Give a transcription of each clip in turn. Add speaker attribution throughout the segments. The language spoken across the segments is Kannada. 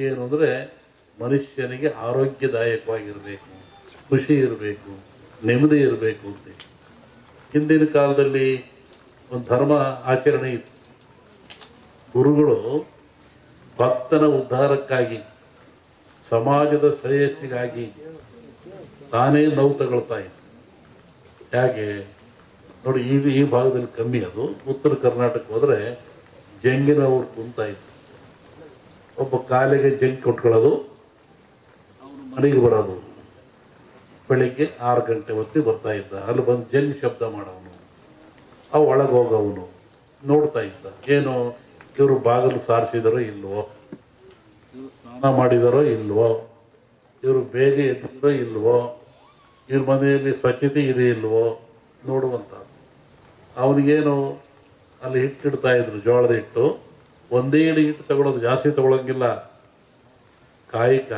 Speaker 1: ಏನು ಅಂದರೆ ಮನುಷ್ಯನಿಗೆ ಆರೋಗ್ಯದಾಯಕವಾಗಿರಬೇಕು, ಖುಷಿ ಇರಬೇಕು, ನೆಮ್ಮದಿ ಇರಬೇಕು ಅಂತ. ಹಿಂದಿನ ಕಾಲದಲ್ಲಿ ಒಂದು ಧರ್ಮ ಆಚರಣೆ ಇತ್ತು. ಗುರುಗಳು ಭಕ್ತನ ಉದ್ಧಾರಕ್ಕಾಗಿ, ಸಮಾಜದ ಶ್ರೇಯಸ್ಸಿಗಾಗಿ ತಾನೇ ನೋವು ತಗೊಳ್ತಾ ಇತ್ತು. ಹೇಗೆ ನೋಡಿ, ಈ ಭಾಗದಲ್ಲಿ ಕಮ್ಮಿ. ಅದು ಉತ್ತರ ಕರ್ನಾಟಕ ಹೋದರೆ ಜಂಗಿನವ್ರು ಕುಂತಾ ಇತ್ತು. ಒಬ್ಬ ಕಾಲಿಗೆ ಜಂಗಿ ಕೊಟ್ಕೊಳ್ಳೋದು, ಅವನು ಮನೆಗೆ ಬರೋದು. ಬೆಳಿಗ್ಗೆ 6 ಗಂಟೆ ಹೊತ್ತಿಗೆ ಬರ್ತಾ ಇದ್ದ. ಅಲ್ಲಿ ಬಂದು ಜಂಗಿ ಶಬ್ದ ಮಾಡೋವನು, ಅವು ಒಳಗೆ ಹೋಗೋವನು ನೋಡ್ತಾ ಇದ್ದ. ಏನು ಇವರು ಬಾಗಿಲು ಸಾರಿಸಿದಾರೋ ಇಲ್ವೋ, ಇವರು ಸ್ನಾನ ಮಾಡಿದಾರೋ ಇಲ್ವೋ, ಇವರು ಬೇಗ ಎದ್ದಿರೋ ಇಲ್ವೋ, ಇವ್ರ ಮನೆಯಲ್ಲಿ ಸ್ವಚ್ಛತೆ ಇದೆ ಇಲ್ವೋ ನೋಡುವಂಥ. ಅವನಿಗೇನು ಅಲ್ಲಿ ಹಿಟ್ಟಿಡ್ತಾ ಇದ್ರು, ಜೋಳದ ಹಿಟ್ಟು. ಒಂದೇ ಇಡಿ ಹಿಟ್ಟು ತಗೊಳ್ಳೋದು, ಜಾಸ್ತಿ ತಗೊಳಂಗಿಲ್ಲ. ಕಾಯಿಕ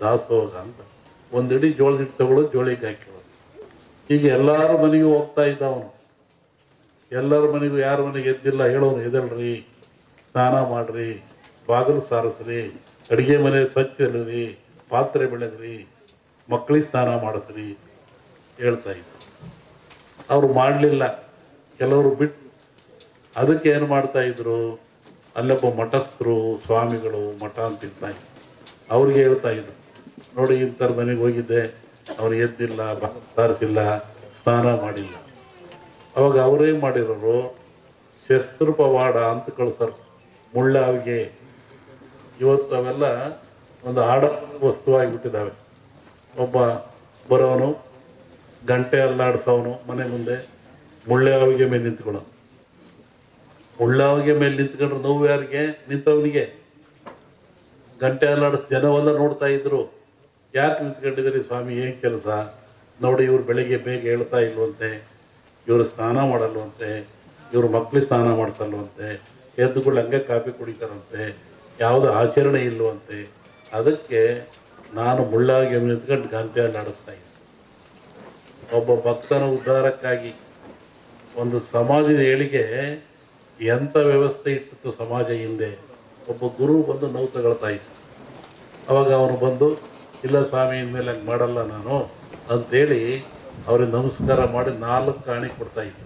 Speaker 1: ದಾಸೋಹ ಅಂತ ಒಂದಿಡಿ ಜೋಳದ ಹಿಟ್ಟು ತಗೊಳ್ಳೋದು, ಜೋಳಿಗೆ ಹಾಕಿರೋದು. ಹೀಗೆ ಎಲ್ಲರ ಮನೆಗೂ ಹೋಗ್ತಾ ಇದ್ದ ಅವನು. ಎಲ್ಲರ ಮನೆಗೂ, ಯಾರ ಮನೆಗೆ ಎದ್ದಿಲ್ಲ ಹೇಳೋನು, ಎದಳ್ರಿ, ಸ್ನಾನ ಮಾಡ್ರಿ, ಬಾಗಿಲು ಸಾರಿಸ್ರಿ, ಅಡುಗೆ ಮನೆ ಸ್ವಚ್ಛ ಇರ್ರಿ, ಪಾತ್ರೆ ಬೆಳೆದ್ರಿ, ಮಕ್ಕಳಿಗೆ ಸ್ನಾನ ಮಾಡಿಸ್ರಿ ಹೇಳ್ತಾ ಇದ್ದ. ಅವರು ಮಾಡಲಿಲ್ಲ, ಕೆಲವರು ಬಿಟ್ಟು. ಅದಕ್ಕೆ ಏನು ಮಾಡ್ತಾ ಇದ್ರು, ಅಲ್ಲೊಬ್ಬ ಮಠಸ್ಥರು, ಸ್ವಾಮಿಗಳು, ಮಠ ಅಂತಿರ್ತಾರೆ, ಅವ್ರಿಗೆ ಹೇಳ್ತಾ ಇದ್ರು, ನೋಡಿ ಇಂಥರ ಮನೆಗೆ ಹೋಗಿದ್ದೆ, ಅವ್ರು ಎದ್ದಿಲ್ಲ, ಸಾರಿಸಿಲ್ಲ, ಸ್ನಾನ ಮಾಡಿಲ್ಲ. ಅವಾಗ ಅವರೇನು ಮಾಡಿರೋರು, ಶಸ್ತ್ರಪವಾಡ ಅಂತ ಕಳ್ಸರು, ಮುಳ್ಳಾವಿಗೆ. ಇವತ್ತು ಅವೆಲ್ಲ ಒಂದು ಆಡ ವಸ್ತುವಾಗಿಬಿಟ್ಟಿದ್ದಾವೆ. ಒಬ್ಬ ಬರೋನು, ಗಂಟೆ ಅಲ್ಲಾಡ್ಸೋನು, ಮನೆ ಮುಂದೆ ಮುಳ್ಳಾವಿಗೆ ಮೇಲೆ ನಿಂತ್ಕೊಳ್ಳೋನು. ಮುಳ್ಳಾವಿಗೆ ಮೇಲೆ ನಿಂತ್ಕೊಂಡ್ರೆ ನೋವು ಯಾರಿಗೆ? ನಿಂತವನಿಗೆ. ಗಂಟೆ ಅಲ್ಲಾಡಿಸ್ ಜನವೆಲ್ಲ ನೋಡ್ತಾ ಇದ್ರು. ಯಾಕೆ ನಿಂತ್ಕೊಂಡಿದ್ದೀರಿ ಸ್ವಾಮಿ, ಏನು ಕೆಲಸ? ನೋಡಿ, ಇವ್ರು ಬೆಳಿಗ್ಗೆ ಬೇಗ ಹೇಳ್ತಾ ಇಲ್ವಂತೆ, ಇವರು ಸ್ನಾನ ಮಾಡಲ್ವಂತೆ, ಇವ್ರ ಮಕ್ಳಿಗೆ ಸ್ನಾನ ಮಾಡಿಸಲ್ವಂತೆ, ಎದ್ದುಗಳು ಹಂಗೆ ಕಾಫಿ ಕುಡಿತಾರಂತೆ, ಯಾವುದೋ ಆಚರಣೆ ಇಲ್ವಂತೆ. ಅದಕ್ಕೆ ನಾನು ಮುಳ್ಳಾವಿಗೆ ನಿಂತ್ಕೊಂಡು ಗಂಟೆ ಅಲ್ಲಾಡಿಸ್ತಾ ಇದ್ದೆ. ಒಬ್ಬ ಭಕ್ತನ ಉದ್ಧಾರಕ್ಕಾಗಿ, ಒಂದು ಸಮಾಜದ ಏಳಿಗೆ ಎಂಥ ವ್ಯವಸ್ಥೆ ಇಟ್ಟಿತ್ತು ಸಮಾಜ ಹಿಂದೆ. ಒಬ್ಬ ಗುರು ಬಂದು ನೋವು ತಗೊಳ್ತಾ ಇತ್ತು. ಅವಾಗ ಅವನು ಬಂದು, ಇಲ್ಲ ಸ್ವಾಮಿ, ಇನ್ಮೇಲೆ ಹಂಗೆ ಮಾಡಲ್ಲ ನಾನು ಅಂಥೇಳಿ ಅವ್ರಿಗೆ ನಮಸ್ಕಾರ ಮಾಡಿ 4 ಕಾಣಿ ಕೊಡ್ತಾ ಇತ್ತು.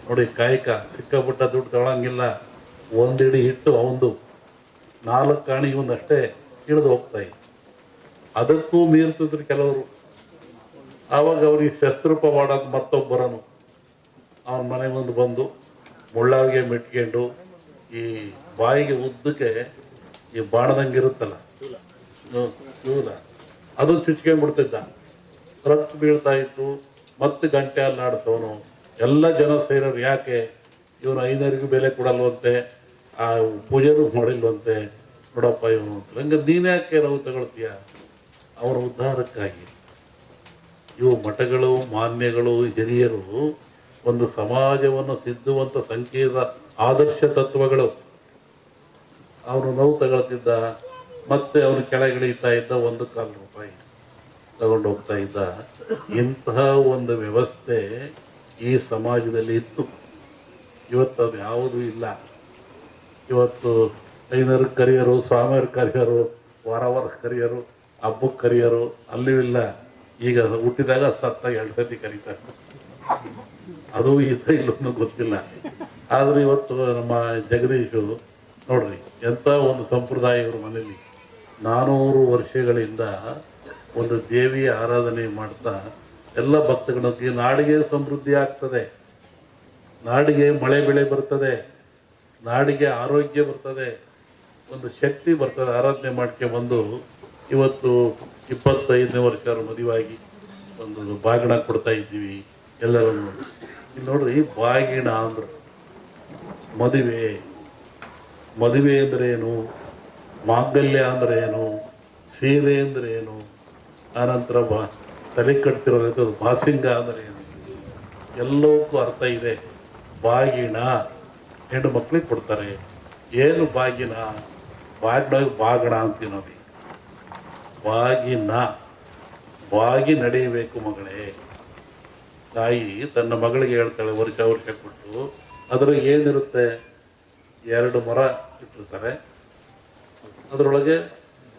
Speaker 1: ನೋಡಿ, ಕಾಯಕ ಸಿಕ್ಕಾಪಟ್ಟ ದುಡ್ಡು ತಗೊಳಂಗಿಲ್ಲ. ಒಂದಿಡಿ ಹಿಟ್ಟು ಅವಂದು, 4 ಕಾಣಿ ಇವನ್ನಷ್ಟೇ ಇಳಿದು ಹೋಗ್ತಾ ಇತ್ತು. ಅದಕ್ಕೂ ಮೀರ್ತಿದ್ರು ಕೆಲವರು. ಆವಾಗ ಅವ್ರಿಗೆ ಶಸ್ತ್ರಪವಾಡೋದು ಮತ್ತೊಬ್ಬರನು ಅವನ ಮನೆ ಮುಂದೆ ಬಂದು ಮುಳ್ಳಾವಿಗೆ ಮೆಟ್ಕೊಂಡು, ಈ ಬಾಯಿಗೆ ಉದ್ದಕ್ಕೆ ಈ ಬಾಣದಂಗೆ ಇರುತ್ತಲ್ಲ ಶೂಲ, ಅದು ಚುಚ್ಕೊಂಡ್ಬಿಡ್ತಿದ್ದ. ರಕ್ತ ಬೀಳ್ತಾ ಇತ್ತು. ಮತ್ತೆ ಗಂಟೆ ಅಲ್ಲಾಡಿಸೋನು. ಎಲ್ಲ ಜನ ಸೇರೋರು, ಯಾಕೆ ಇವನು 5ನರಿಗೂ ಬೆಲೆ ಕೊಡಲ್ವಂತೆ, ಆ ಪೂಜೆನೂ ಮಾಡಿಲ್ವಂತೆ, ನೋಡಪ್ಪ ಇವನು ಅಂತ. ಹಂಗೆ ನೀನು ಯಾಕೆ ನಾವು ತಗೊಳ್ತೀಯ? ಅವರ ಉದ್ಧಾರಕ್ಕಾಗಿ. ಇವು ಮಠಗಳು, ಮಾನ್ಯಗಳು, ಹಿರಿಯರು ಒಂದು ಸಮಾಜವನ್ನು ಸಿದ್ಧುವಂಥ ಸಂಕೀರ್ಣ ಆದರ್ಶ ತತ್ವಗಳು. ಅವನು ನೋವು ತಗೊಳ್ತಿದ್ದ, ಮತ್ತೆ ಅವನು ಕೆಳಗಿಳಿತಾ ಇದ್ದ, 1 ರೂಪಾಯಿ ತಗೊಂಡು ಹೋಗ್ತಾ ಇದ್ದ. ಇಂತಹ ಒಂದು ವ್ಯವಸ್ಥೆ ಈ ಸಮಾಜದಲ್ಲಿ ಇತ್ತು. ಇವತ್ತು ಅದು ಯಾವುದೂ ಇಲ್ಲ. ಇವತ್ತು 5ನರಿಗೆ ಕರೆಯರು, ಸ್ವಾಮಿಯವ್ರ ಕರೆಯರು, ವಾರ ಕರೆಯರು, ಹಬ್ಬಕ್ಕೆ ಕರೆಯರು, ಅಲ್ಲೂ ಇಲ್ಲ. ಈಗ ಹುಟ್ಟಿದಾಗ ಸತ್ತ 2 ಸತಿ ಕರೀತಾರೆ. ಅದು ಇದೆ ಇಲ್ಲೂ ಗೊತ್ತಿಲ್ಲ. ಆದರೆ ಇವತ್ತು ನಮ್ಮ ಜಗದೀಶು ನೋಡ್ರಿ, ಎಂಥ ಒಂದು ಸಂಪ್ರದಾಯ ಇವ್ರ ಮನೇಲಿ 400 ವರ್ಷಗಳಿಂದ ಒಂದು ದೇವಿಯ ಆರಾಧನೆ ಮಾಡ್ತಾ ಎಲ್ಲ ಭಕ್ತಗಳಿಗೆ ನಾಡಿಗೆ ಸಮೃದ್ಧಿ ಆಗ್ತದೆ, ನಾಡಿಗೆ ಮಳೆ ಬೆಳೆ ಬರ್ತದೆ, ನಾಡಿಗೆ ಆರೋಗ್ಯ ಬರ್ತದೆ, ಒಂದು ಶಕ್ತಿ ಬರ್ತದೆ. ಆರಾಧನೆ ಮಾಡ್ಕೊಂಡ್ಬಂದು ಇವತ್ತು 25ನೇ ವರ್ಷ ಮದುವಾಗಿ ಒಂದು ಬಾಗಿಣ ಕೊಡ್ತಾ ಇದ್ದೀವಿ ಎಲ್ಲರನ್ನು. ಇಲ್ಲಿ ನೋಡ್ರಿ, ಬಾಗಿಣ ಅಂದ್ರೆ ಮದುವೆ ಅಂದ್ರೆ ಏನು, ಮಾಂಗಲ್ಯ ಅಂದ್ರೆ ಏನು, ಸೀರೆ ಅಂದ್ರೆ ಏನು, ಆನಂತರ ತಲೆ ಕಟ್ತಿರೋ ಬಾಸಿಂಗ ಅಂದ್ರೆ ಏನು, ಎಲ್ಲವಕ್ಕೂ ಅರ್ಥ ಇದೆ. ಬಾಗಿಣ ಹೆಣ್ಣು ಮಕ್ಕಳಿಗೆ ಕೊಡ್ತಾರೆ. ಏನು ಬಾಗಿನ? ಬಾಗಣ ಅಂತೀವಿ ನೋಡಿ. ಬಾಗಿ ನಡೆಯಬೇಕು ಮಗಳೇ. ತಾಯಿ ತನ್ನ ಮಗಳಿಗೆ ಹೇಳ್ತಾಳೆ, ವರ್ಷ ಕೊಟ್ಟು. ಅದರ ಏನಿರುತ್ತೆ, 2 ಮೊರ ಇಟ್ಟಿರ್ತಾರೆ. ಅದರೊಳಗೆ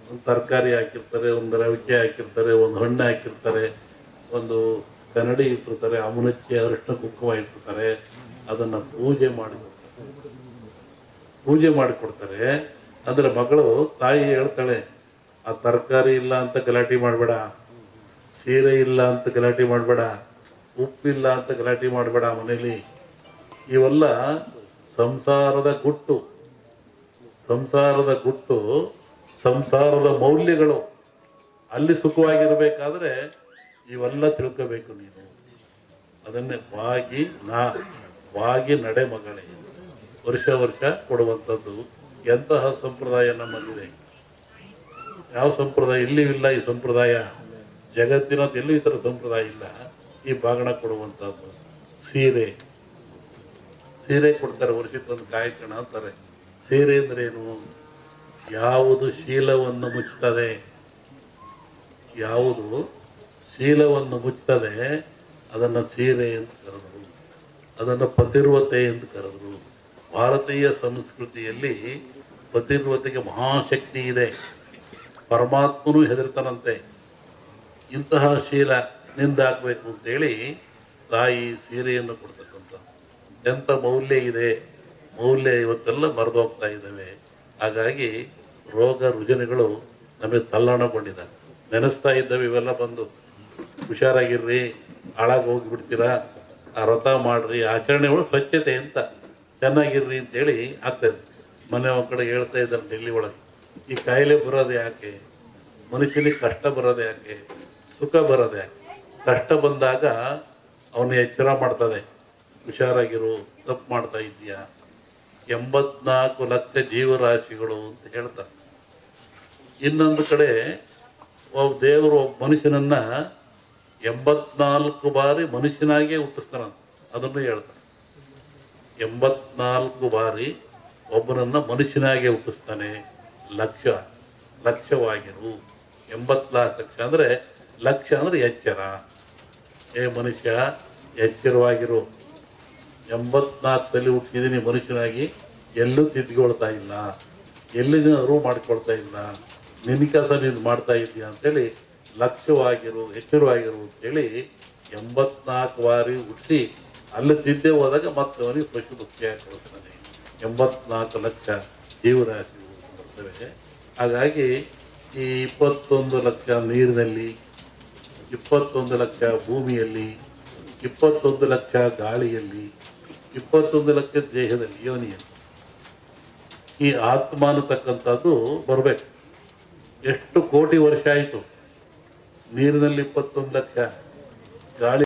Speaker 1: ಒಂದು ತರಕಾರಿ ಹಾಕಿರ್ತಾರೆ, ಒಂದು ರವಿಕೆ ಹಾಕಿರ್ತಾರೆ, ಒಂದು ಹಣ್ಣು ಹಾಕಿರ್ತಾರೆ, ಒಂದು ಕನ್ನಡಿ ಇಟ್ಟಿರ್ತಾರೆ, ಅಮುನಚ್ಚಿ ಅರಿಶಿನ ಕುಂಕುಮ ಇಟ್ಟಿರ್ತಾರೆ. ಅದನ್ನು ಪೂಜೆ ಮಾಡಿಕೊಡ್ತಾರೆ. ಅಂದರೆ ಮಗಳು ತಾಯಿ ಹೇಳ್ತಾಳೆ, ಆ ತರಕಾರಿ ಇಲ್ಲ ಅಂತ ಗಲಾಟೆ ಮಾಡಬೇಡ, ಸೀರೆ ಇಲ್ಲ ಅಂತ ಗಲಾಟೆ ಮಾಡಬೇಡ, ಉಪ್ಪಿಲ್ಲ ಅಂತ ಗಲಾಟೆ ಮಾಡಬೇಡ ಮನೇಲಿ. ಇವೆಲ್ಲ ಸಂಸಾರದ ಗುಟ್ಟು, ಸಂಸಾರದ ಮೌಲ್ಯಗಳು. ಅಲ್ಲಿ ಸುಖವಾಗಿರಬೇಕಾದ್ರೆ ಇವೆಲ್ಲ ತಿಳ್ಕೋಬೇಕು ನೀನು. ಅದನ್ನೇ ವಾಗಿ ನಡೆ ಮಗಳೇ, ವರ್ಷ ಕೊಡುವಂಥದ್ದು. ಎಂತಹ ಸಂಪ್ರದಾಯ ನಮ್ಮಲ್ಲಿದೆ. ಯಾವ ಸಂಪ್ರದಾಯ ಇಲ್ಲೂ ಇಲ್ಲ. ಈ ಸಂಪ್ರದಾಯ ಜಗತ್ತಿನದ್ದು ಎಲ್ಲೂ ಈ ಥರ ಸಂಪ್ರದಾಯ ಇಲ್ಲ. ಈ ಬಾಗಣ ಕೊಡುವಂಥದ್ದು. ಸೀರೆ ಕೊಡ್ತಾರೆ, ವರ್ಷಕ್ಕೊಂದು ಕಾಯ್ಕಣ ಅಂತಾರೆ. ಸೀರೆ ಅಂದ್ರೇನು? ಯಾವುದು ಶೀಲವನ್ನು ಮುಚ್ಚುತ್ತದೆ ಅದನ್ನು ಸೀರೆ ಅಂತ ಕರೆದರು, ಅದನ್ನು ಪತಿರ್ವತೆ ಎಂದು ಕರೆದರು. ಭಾರತೀಯ ಸಂಸ್ಕೃತಿಯಲ್ಲಿ ಪತಿರ್ವತೆಗೆ ಮಹಾಶಕ್ತಿ ಇದೆ. ಪರಮಾತ್ಮನೂ ಹೆದರ್ತಾನಂತೆ. ಇಂತಹ ಶೀಲ ನಿಂದಾಕಬೇಕು ಅಂತೇಳಿ ತಾಯಿ ಸೀರೆಯನ್ನು ಕೊಡ್ತಕ್ಕಂಥ ಎಂಥ ಮೌಲ್ಯ ಇದೆ. ಮೌಲ್ಯ ಇವತ್ತೆಲ್ಲ ಮರೆದೋಗ್ತಾ ಇದ್ದಾವೆ. ಹಾಗಾಗಿ ರೋಗ ರುಜಿನಗಳು ನಮಗೆ ತಲ್ಲಣಗೊಂಡಿದೆ. ನೆನೆಸ್ತಾ ಇದ್ದಾವೆ ಇವೆಲ್ಲ ಬಂದು. ಹುಷಾರಾಗಿರ್ರಿ, ಹಾಳಾಗಿ ಹೋಗಿಬಿಡ್ತೀರಾ, ಆ ವ್ರತ ಮಾಡ್ರಿ, ಆಚರಣೆಗಳು ಸ್ವಚ್ಛತೆ ಅಂತ ಚೆನ್ನಾಗಿರ್ರಿ ಅಂತೇಳಿ ಆಗ್ತದೆ. ಮನೆ ಒಂದು ಕಡೆ ಹೇಳ್ತಾ ಇದ್ದಾರೆ ಡೆಲ್ಲಿ ಒಳಗೆ, ಈ ಕಾಯಿಲೆ ಬರೋದು ಯಾಕೆ? ಮನುಷ್ಯನಿಗೆ ಕಷ್ಟ ಬರೋದು ಯಾಕೆ? ಸುಖ ಬರೋದು ಯಾಕೆ? ಕಷ್ಟ ಬಂದಾಗ ಅವನು ಎಚ್ಚರ ಮಾಡ್ತದೆ, ಹುಷಾರಾಗಿರು, ತಪ್ಪು ಮಾಡ್ತಾ ಇದೆಯಾ. 84 ಲಕ್ಷ ಜೀವರಾಶಿಗಳು ಅಂತ ಹೇಳ್ತಾರೆ. ಇನ್ನೊಂದು ಕಡೆ ದೇವರು ಒಬ್ಬ ಮನುಷ್ಯನನ್ನ 84 ಬಾರಿ ಮನುಷ್ಯನಾಗಿಯೇ ಹುಟ್ಟಿಸ್ತಾನಂತ. ಅದನ್ನು ಹೇಳ್ತಾನೆ. 84 ಬಾರಿ ಒಬ್ಬನನ್ನ ಮನುಷ್ಯನಾಗೆ ಹುಟ್ಟಿಸ್ತಾನೆ. ಲಕ್ಷವಾಗಿರು. 84 ಲಕ್ಷ ಅಂದರೆ, ಲಕ್ಷ ಅಂದರೆ ಎಚ್ಚರ. ಮನುಷ್ಯ ಎಚ್ಚರವಾಗಿರು. 84 ಸಲ ಹುಟ್ಟಿದ್ದೀನಿ ಮನುಷ್ಯನಾಗಿ, ಎಲ್ಲೂ ತಿದ್ಕೊಳ್ತಾ ಇಲ್ಲ, ಎಲ್ಲಿನ ಅರಿವು ಮಾಡ್ಕೊಳ್ತಾ ಇಲ್ಲ, ನಿನ್ನ ಕೆಲಸ ನೀನು ಮಾಡ್ತಾ ಇದೀಯ ಅಂತೇಳಿ ಲಕ್ಷ್ಯವಾಗಿರು, ಎಚ್ಚರವಾಗಿರು ಅಂತೇಳಿ 84 ಬಾರಿ ಹುಟ್ಟಿಸಿ ಅಲ್ಲಿ ತಿದ್ದೆ ಹೋದಾಗ ಮತ್ತೆ ಅವನಿಗೆ ಪಶು ಭಕ್ತಿಯಾಗಿ ಕೊಡ್ತಾನೆ. 84 ಲಕ್ಷ ಜೀವರಾಶಿಗಳು ಬರ್ತವೆ. ಹಾಗಾಗಿ ಈ 21 ಲಕ್ಷ ನೀರಿನಲ್ಲಿ, 21 ಲಕ್ಷ ಭೂಮಿಯಲ್ಲಿ, 21 ಲಕ್ಷ ಗಾಳಿಯಲ್ಲಿ, 21 ಲಕ್ಷ ದೇಹದಲ್ಲಿ, ಯೋನಿಯಲ್ಲಿ ಈ ಆತ್ಮ ಅನ್ನತಕ್ಕಂಥದ್ದು ಬರಬೇಕು. ಎಷ್ಟು ಕೋಟಿ ವರ್ಷ ಆಯಿತು. ನೀರಿನಲ್ಲಿ 21 ಲಕ್ಷ, ಗಾಳಿ